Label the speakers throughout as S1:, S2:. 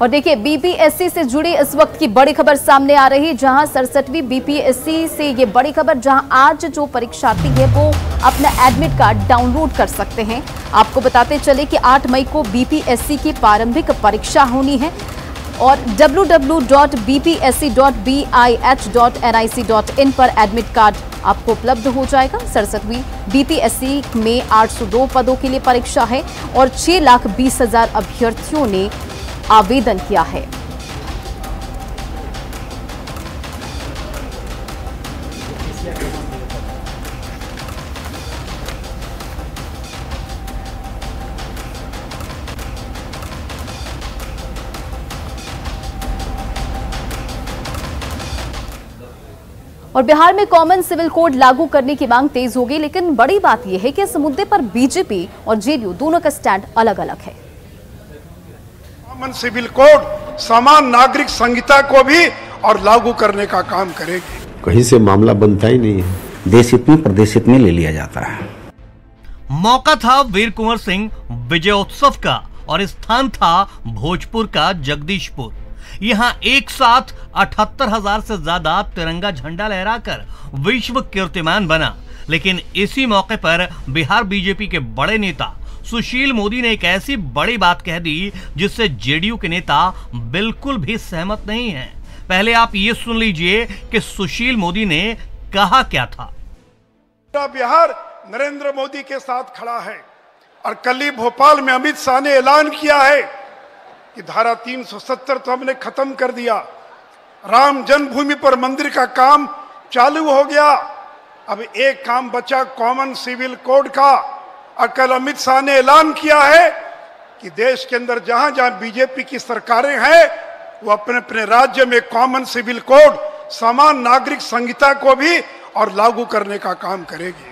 S1: और देखिए बीपीएससी से जुड़ी इस वक्त की बड़ी खबर सामने आ रही है, जहां 67वीं बीपीएससी से ये बड़ी खबर, जहां आज जो परीक्षार्थी है वो अपना एडमिट कार्ड डाउनलोड कर सकते हैं। आपको बताते चले कि 8 मई को बीपीएससी की प्रारंभिक परीक्षा होनी है और www.bpsc.bih.nic.in पर एडमिट कार्ड आपको उपलब्ध हो जाएगा। 67वीं बीपीएससी में 802 पदों के लिए परीक्षा है और 6,20,000 अभ्यर्थियों ने आवेदन किया है। और बिहार में कॉमन सिविल कोड लागू करने की मांग तेज हो गई, लेकिन बड़ी बात यह है कि इस मुद्दे पर बीजेपी और जेडीयू दोनों का स्टैंड अलग अलग है।
S2: कॉमन सिविल कोड समान नागरिक संहिता को भी और लागू करने का काम करेगी।
S3: कहीं से मामला बनता ही नहीं है,
S4: देश हित में प्रदेश हित में ले लिया जाता है।
S5: मौका था वीर कुंवर सिंह विजयोत्सव का और स्थान था भोजपुर का जगदीशपुर। यहाँ एक साथ 78,000 से ज्यादा तिरंगा झंडा लहराकर विश्व कीर्तिमान बना। लेकिन इसी मौके पर बिहार बीजेपी के बड़े नेता सुशील मोदी ने एक ऐसी बड़ी बात कह दी जिससे जेडीयू के नेता बिल्कुल भी सहमत नहीं हैं। पहले आप ये सुन लीजिए कि सुशील मोदी ने कहा क्या था।
S2: बिहार नरेंद्र मोदी के साथ खड़ा है और कल ही भोपाल में अमित शाह ने ऐलान किया है कि धारा 370 तो हमने खत्म कर दिया, राम जन्मभूमि पर मंदिर का काम चालू हो गया, अब एक काम बचा कॉमन सिविल कोड का। और कल अमित शाह ने ऐलान किया है कि देश के अंदर जहां जहां बीजेपी की सरकारें हैं वो अपने अपने राज्य में कॉमन सिविल कोड समान नागरिक संहिता को भी और लागू करने का काम करेगी।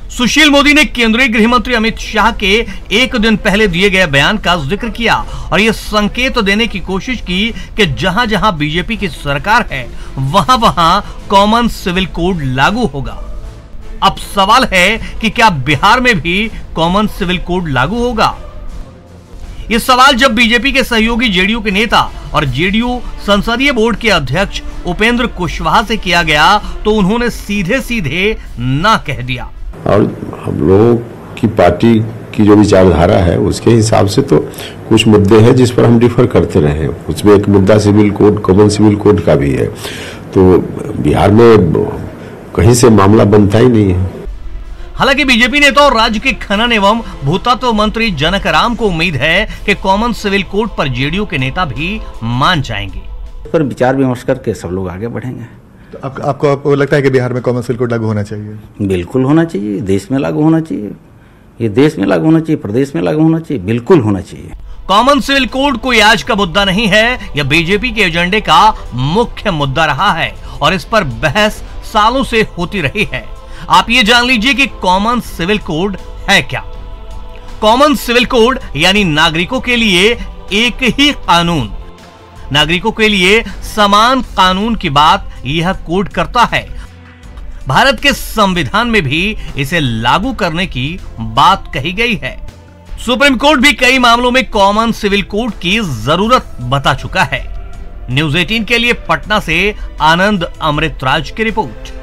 S5: सुशील मोदी ने केंद्रीय गृह मंत्री अमित शाह के एक दिन पहले दिए गए बयान का जिक्र किया और यह संकेत देने की कोशिश की कि जहां जहां बीजेपी की सरकार है वहां वहां कॉमन सिविल कोड लागू होगा। अब सवाल है कि क्या बिहार में भी कॉमन सिविल कोड लागू होगा? यह सवाल जब बीजेपी के सहयोगी जेडीयू के नेता और जेडीयू संसदीय बोर्ड के अध्यक्ष उपेंद्र कुशवाहा से किया गया तो उन्होंने सीधे सीधे ना कह दिया।
S3: और हम लोगों की पार्टी की जो विचारधारा है उसके हिसाब से तो कुछ मुद्दे हैं जिस पर हम डिफर करते रहे। उसमें एक मुद्दा civil code, common civil code का भी है। तो बिहार में कहीं से मामला बनता ही नहीं है।
S5: हालांकि बीजेपी नेता और राज्य के खनन एवं भूतत्व मंत्री जनक राम को उम्मीद है कि कॉमन सिविल कोड पर जेडीयू के नेता भी मान जाएंगे।
S4: पर विचार विमर्श करके सब लोग आगे बढ़ेंगे।
S6: तो आपको लगता है कि बिहार में कॉमन सिविल कोड लागू होना चाहिए?
S4: बिल्कुल होना चाहिए, देश में लागू होना चाहिए। ये देश में लागू होना चाहिए, प्रदेश में लागू होना चाहिए, बिल्कुल होना चाहिए।
S5: कॉमन सिविल कोड कोई आज का मुद्दा नहीं है, यह बीजेपी के एजेंडे का मुख्य मुद्दा रहा है और इस पर बहस सालों से होती रही है। आप ये जान लीजिए कि कॉमन सिविल कोड है क्या। कॉमन सिविल कोड यानी नागरिकों के लिए एक ही कानून, नागरिकों के लिए समान कानून की बात यह कोड करता है। भारत के संविधान में भी इसे लागू करने की बात कही गई है। सुप्रीम कोर्ट भी कई मामलों में कॉमन सिविल कोड की जरूरत बता चुका है। न्यूज़ 18 के लिए पटना से आनंद अमृतराज की रिपोर्ट।